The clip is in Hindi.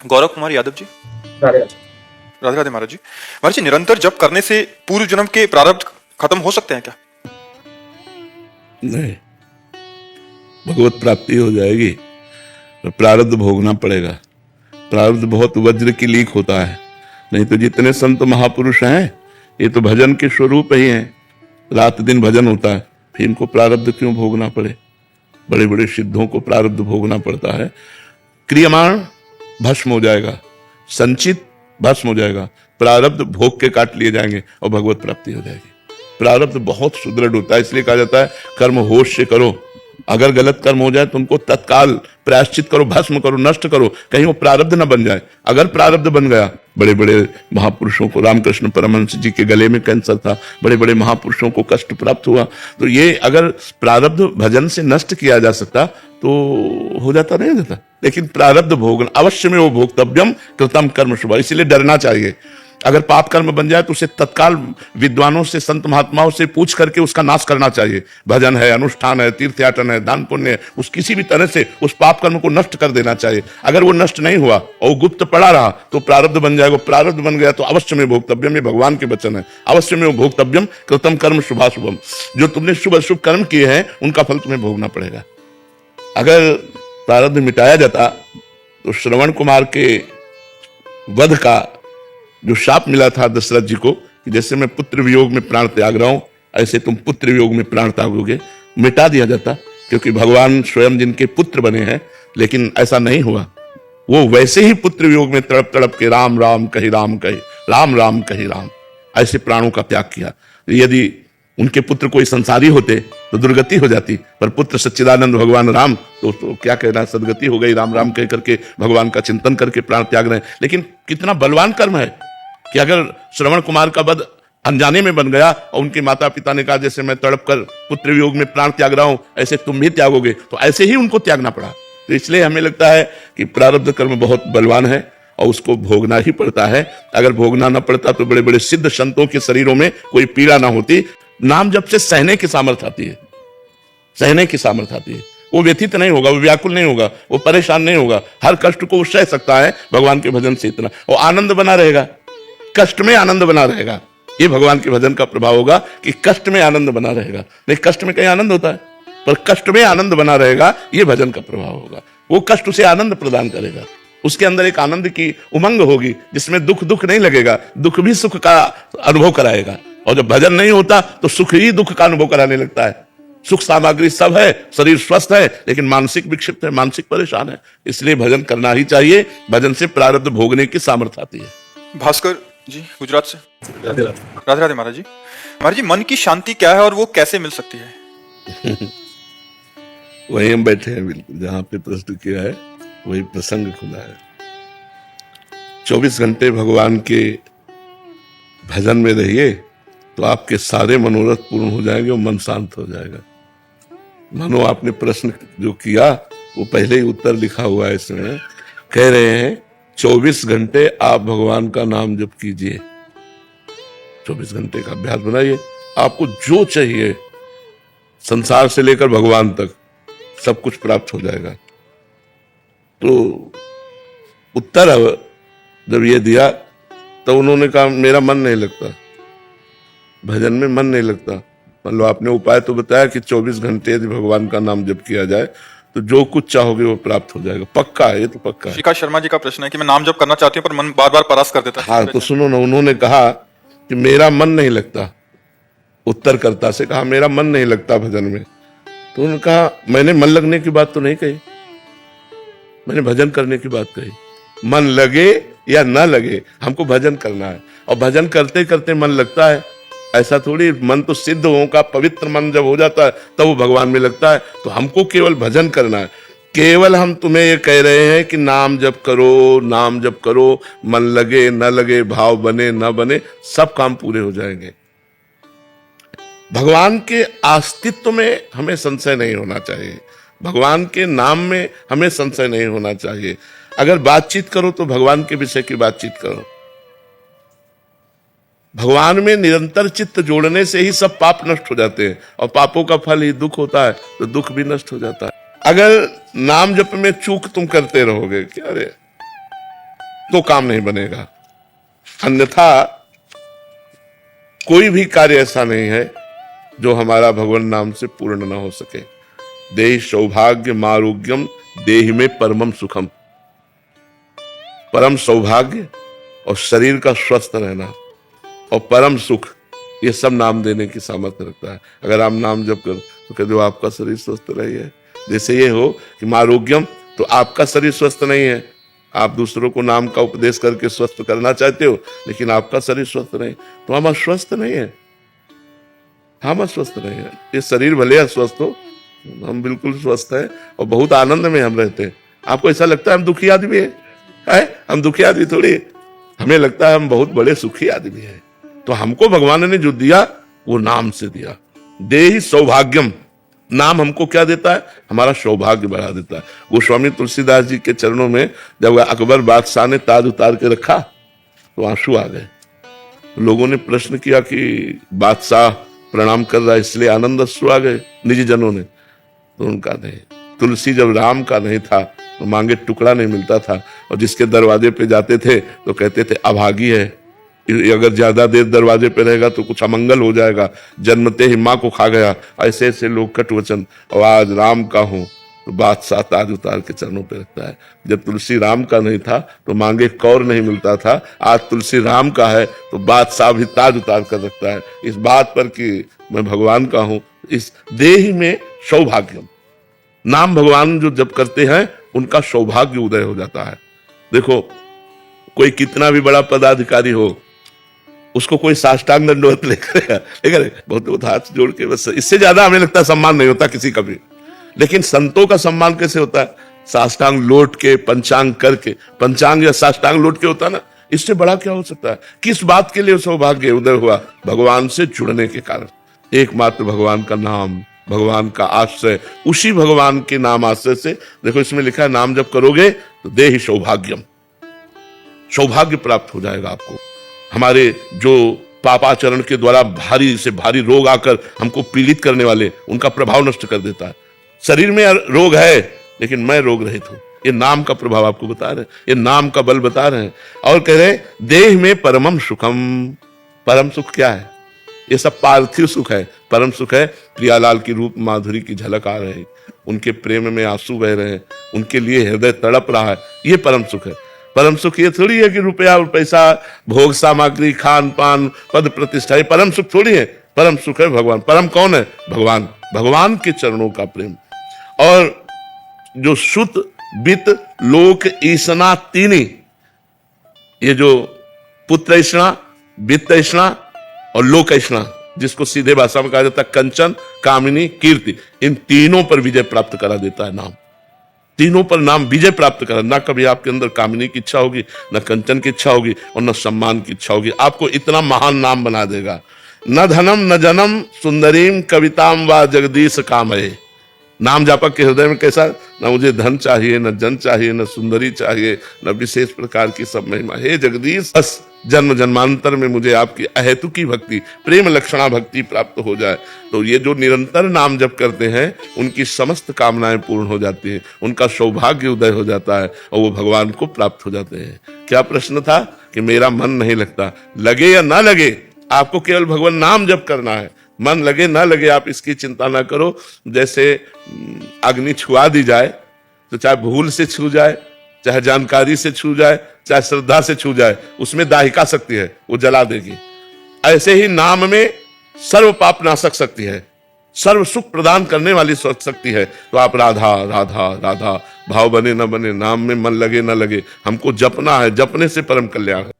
गौरव कुमार यादव जी। राधे राधे राधे महाराज जी। महाराज जी, निरंतर जप करने से पूर्व जन्म के प्रारब्ध खत्म हो सकते हैं क्या? नहीं, भगवत प्राप्ति हो जाएगी तो प्रारब्ध भोगना पड़ेगा। प्रारब्ध बहुत वज्र की लीक होता है, नहीं तो जितने संत महापुरुष हैं ये तो भजन के स्वरूप ही हैं, रात दिन भजन होता है, फिर इनको प्रारब्ध क्यों भोगना पड़े? बड़े बड़े सिद्धों को प्रारब्ध भोगना पड़ता है। क्रियमाण भस्म हो जाएगा, संचित भस्म हो जाएगा, प्रारब्ध भोग के काट लिए जाएंगे और भगवत प्राप्ति हो जाएगी। प्रारब्ध बहुत सुदृढ़ होता है, इसलिए कहा जाता है कर्म होश से करो। अगर गलत कर्म हो जाए तो उनको तत्काल प्रायश्चित करो, भस्म करो, नष्ट करो, कहीं वो प्रारब्ध न बन जाए। अगर प्रारब्ध बन गया, बड़े बड़े महापुरुषों को, रामकृष्ण परमहंस जी के गले में कैंसर था, बड़े बड़े महापुरुषों को कष्ट प्राप्त हुआ, तो ये अगर प्रारब्ध भजन से नष्ट किया जा सकता तो हो जाता, नहीं जाता। लेकिन प्रारब्ध भोगन अवश्य में वो भोक्तव्यम कृतम कर्म शुभ, इसलिए डरना चाहिए। अगर पाप कर्म बन जाए तो उसे तत्काल विद्वानों से, संत महात्माओं से पूछ करके उसका नाश करना चाहिए। भजन है, अनुष्ठान है, तीर्थयाटन है, दान पुण्य है, उस किसी भी तरह से उस पाप कर्म को नष्ट कर देना चाहिए। अगर वो नष्ट नहीं हुआ और गुप्त पड़ा रहा तो प्रारब्ध बन जाएगा। प्रारब्ध बन गया तो अवश्य में भोक्तव्यम, ये भगवान के वचन है, अवश्य में वो भोक्तव्यम कृतम कर्म शुभाशुभम। जो तुमने शुभ अशुभ कर्म किए हैं उनका फल तुम्हें भोगना पड़ेगा। अगर प्रारब्ध मिटाया जाता तो श्रवण कुमार के वध का जो शाप मिला था दशरथ जी को कि जैसे मैं पुत्र वियोग में प्राण त्याग रहा हूं ऐसे तुम पुत्र वियोग में प्राण त्यागोगे, मिटा दिया जाता। क्योंकि भगवान स्वयं जिनके पुत्र बने हैं, लेकिन ऐसा नहीं हुआ। वो वैसे ही पुत्र वियोग में तड़प तड़प के राम राम कही राम कही, राम राम कही राम, ऐसे प्राणों का त्याग किया। यदि उनके पुत्र कोई संसारी होते तो दुर्गति हो जाती, पर पुत्र सच्चिदानंद भगवान राम तो क्या कहना, सदगति हो गई। राम राम कह करके भगवान का चिंतन करके प्राण त्याग रहे हैं। लेकिन कितना बलवान कर्म है कि अगर श्रवण कुमार का वध अनजाने में बन गया और उनके माता पिता ने कहा जैसे मैं तड़प कर पुत्र वियोग में प्राण त्याग रहा हूं ऐसे तुम भी त्यागोगे, तो ऐसे ही उनको त्यागना पड़ा। तो इसलिए हमें लगता है कि प्रारब्ध कर्म बहुत बलवान है और उसको भोगना ही पड़ता है। अगर भोगना ना पड़ता तो बड़े बड़े सिद्ध संतों के शरीरों में कोई पीड़ा ना होती। नाम जब से सहने की सामर्थ्य आती है, सहने की सामर्थ्य आती है। वो व्यथित नहीं होगा, वो व्याकुल नहीं होगा, वो परेशान नहीं होगा, हर कष्ट को वो सह सकता है भगवान के भजन से। इतना वो आनंद बना रहेगा, कष्ट में आनंद बना रहेगा। ये भगवान के भजन का प्रभाव होगा कि कष्ट में आनंद बना रहेगा। नहीं, कष्ट में कहीं आनंद होता है, पर कष्ट में आनंद बना रहेगा, ये भजन का प्रभाव होगा। वो कष्ट उसे आनंद प्रदान करेगा, उसके अंदर एक आनंद की उमंग होगी जिसमें दुख दुख नहीं लगेगा, दुख भी सुख का अनुभव कराएगा। और जब भजन नहीं होता तो सुख ही दुख का अनुभव कराने लगता है। सुख सामग्री सब है, शरीर स्वस्थ है, लेकिन मानसिक विक्षिप्त है, मानसिक परेशान है। इसलिए भजन करना ही चाहिए। भजन से प्रारब्ध भोगने की सामर्थ्य आती है। भास्कर जी, गुजरात से। राधे राधे। राधे राधे महाराज जी। महाराज जी, मन की शांति क्या है और वो कैसे मिल सकती है? वहीं हम बैठे हैं, बिल्कुल जहां पे प्रश्न किया है वही प्रसंग खुला है। 24 घंटे भगवान के भजन में रहिए तो आपके सारे मनोरथ पूर्ण हो जाएंगे और मन शांत हो जाएगा। मानो आपने प्रश्न जो किया वो पहले ही उत्तर लिखा हुआ है इसमें। कह रहे हैं 24 घंटे आप भगवान का नाम जप कीजिए, 24 घंटे का अभ्यास बनाइए, आपको जो चाहिए संसार से लेकर भगवान तक सब कुछ प्राप्त हो जाएगा। तो उत्तर अब जब ये दिया तो उन्होंने कहा मेरा मन नहीं लगता, भजन में मन नहीं लगता। मतलब आपने उपाय तो बताया कि 24 घंटे यदि भगवान का नाम जप किया जाए तो जो कुछ चाहोगे वो प्राप्त हो जाएगा। पक्का है, ये तो पक्का है। शिखा शर्मा जी का प्रश्न है कि मैं नाम जप करना चाहती हूँ पर मन बार बार परास कर देता है। हाँ, तो सुनो ना, उन्होंने कहा कि मेरा मन नहीं लगता, उत्तरकर्ता से कहा मेरा मन नहीं लगता भजन में। तो उन्होंने कहा मैंने मन लगने की बात तो नहीं कही, मैंने भजन करने की बात कही। मन लगे या ना लगे, हमको भजन करना है। और भजन करते करते मन लगता है, ऐसा थोड़ी। मन तो सिद्ध हो का पवित्र मन जब हो जाता है तब वो भगवान में लगता है। तो हमको केवल भजन करना है। केवल हम तुम्हें ये कह रहे हैं कि नाम जप करो, नाम जप करो, मन लगे न लगे, भाव बने न बने, सब काम पूरे हो जाएंगे। भगवान के अस्तित्व में हमें संशय नहीं होना चाहिए, भगवान के नाम में हमें संशय नहीं होना चाहिए। अगर बातचीत करो तो भगवान के विषय की बातचीत करो। भगवान में निरंतर चित्त जोड़ने से ही सब पाप नष्ट हो जाते हैं, और पापों का फल ही दुख होता है, तो दुख भी नष्ट हो जाता है। अगर नाम जप में चूक तुम करते रहोगे, क्या रे तो काम नहीं बनेगा, अन्यथा कोई भी कार्य ऐसा नहीं है जो हमारा भगवान नाम से पूर्ण ना हो सके। देहि सौभाग्य मारोग्यम देहि में परमम सुखम। परम सौभाग्य और शरीर का स्वस्थ रहना और परम सुख, ये सब नाम देने की सामर्थ्य रखता है। अगर आप नाम जप कर तो कह दो आपका शरीर स्वस्थ रही है। जैसे ये हो कि मारोग्यम, तो आपका शरीर स्वस्थ नहीं है, आप दूसरों को नाम का उपदेश करके स्वस्थ करना चाहते हो, लेकिन आपका शरीर स्वस्थ नहीं, तो हम अस्वस्थ नहीं है, हम अस्वस्थ नहीं है। ये शरीर भले अस्वस्थ हो, हम बिल्कुल स्वस्थ है और बहुत आनंद में हम रहते हैं। आपको ऐसा लगता है हम दुखी आदमी है? हम दुखी आदमी थोड़ी, हमें लगता है हम बहुत बड़े सुखी आदमी हैं। तो हमको भगवान ने जो दिया वो नाम से दिया। देहि सौभाग्यम, नाम हमको क्या देता है? हमारा सौभाग्य बढ़ा देता है। गोस्वामी तुलसीदास जी के चरणों में जब अकबर बादशाह ने ताज उतार के रखा तो आंसू आ गए। लोगों ने प्रश्न किया कि बादशाह प्रणाम कर रहा है इसलिए आनंद अश्रु आ गए निजी जनों ने? तो उनका नहीं, तुलसी जब राम का नहीं था तो मांगे टुकड़ा नहीं मिलता था, और जिसके दरवाजे पे जाते थे तो कहते थे अभागी है, अगर ज्यादा देर दरवाजे पे रहेगा तो कुछ अमंगल हो जाएगा, जन्मते ही माँ को खा गया। ऐसे ऐसे लोग कट वचन। और आज राम का हूं तो बादशाह ताज उतार के चरणों पे रखता है। जब तुलसी राम का नहीं था तो मांगे कौर नहीं मिलता था, आज तुलसी राम का है तो बादशाह भी ताज उतार कर रखता है, इस बात पर कि मैं भगवान का हूं। इस देह में सौभाग्यम, नाम भगवान जो जब करते हैं उनका सौभाग्य उदय हो जाता है। देखो कोई कितना भी बड़ा पदाधिकारी हो, उसको कोई साष्टांग दंडवत लेकर बहुत हाथ जोड़ के, बस इससे ज्यादा हमें लगता है सम्मान नहीं होता किसी का भी। लेकिन संतों का सम्मान कैसे होता है? साष्टांग लौट के, पंचांग करके, पंचांग या साष्टांग लौट के होता है ना, इससे बड़ा क्या हो सकता है? किस बात के लिए सौभाग्य उदय हुआ? भगवान से जुड़ने के कारण। एकमात्र भगवान का नाम, भगवान का आश्रय, उसी भगवान के नाम आश्रय से। देखो इसमें लिखा है नाम जब करोगे तो देहि सौभाग्यम, सौभाग्य प्राप्त हो जाएगा आपको। हमारे जो पापाचरण के द्वारा भारी से भारी रोग आकर हमको पीड़ित करने वाले, उनका प्रभाव नष्ट कर देता है। शरीर में रोग है लेकिन मैं रोग रहित हूं, ये नाम का प्रभाव आपको बता रहे हैं, ये नाम का बल बता रहे हैं। और कह रहे हैं देह में परमम सुखम। परम सुख क्या है? ये सब पार्थिव सुख है। परम सुख है प्रियालाल की रूप माधुरी की झलक आ रहे हैं, उनके प्रेम में आंसू बह रहे हैं, उनके लिए हृदय तड़प रहा है, ये परम सुख है। परम सुख ये थोड़ी है कि रुपया और पैसा, भोग सामग्री, खान पान, पद प्रतिष्ठा, ये परम सुख थोड़ी है। परम सुख है भगवान। परम कौन है? भगवान। भगवान के चरणों का प्रेम। और जो सुत वित्त लोक ईसना तीनी, ये जो पुत्र ईसना, वित्त ईसना और लोक ईसना, जिसको सीधे भाषा में कहा जाता है कंचन, कामिनी, कीर्ति, इन तीनों पर विजय प्राप्त करा देता है नाम। तीनों पर नाम विजय प्राप्त करा। ना कभी आपके अंदर कामिनी की इच्छा होगी, ना कंचन की इच्छा होगी और न सम्मान की इच्छा होगी। आपको इतना महान नाम बना देगा। न धनम न जनम सुंदरीम कविताम व जगदीश कामये। नाम जापक के हृदय में कैसा? ना मुझे धन चाहिए, न जन चाहिए, न सुंदरी चाहिए, न विशेष प्रकार की सब महिमा। हे जगदीश, बस जन्म जन्मांतर में मुझे आपकी अहेतुकी भक्ति, प्रेम लक्षणा भक्ति प्राप्त हो जाए। तो ये जो निरंतर नाम जप करते हैं उनकी समस्त कामनाएं पूर्ण हो जाती हैं, उनका सौभाग्य उदय हो जाता है और वो भगवान को प्राप्त हो जाते हैं। क्या प्रश्न था कि मेरा मन नहीं लगता? लगे या ना लगे, आपको केवल भगवान नाम जप करना है। मन लगे ना लगे आप इसकी चिंता ना करो। जैसे अग्नि छुआ दी जाए तो चाहे भूल से छू जाए, चाहे जानकारी से छू जाए, चाहे श्रद्धा से छू जाए, उसमें दाहिका शक्ति है, वो जला देगी। ऐसे ही नाम में सर्व पाप नाशक शक्ति है, सर्व सुख प्रदान करने वाली शक्ति है। तो आप राधा राधा राधा भाव बने न बने, नाम में मन लगे न लगे, हमको जपना है, जपने से परम कल्याण है।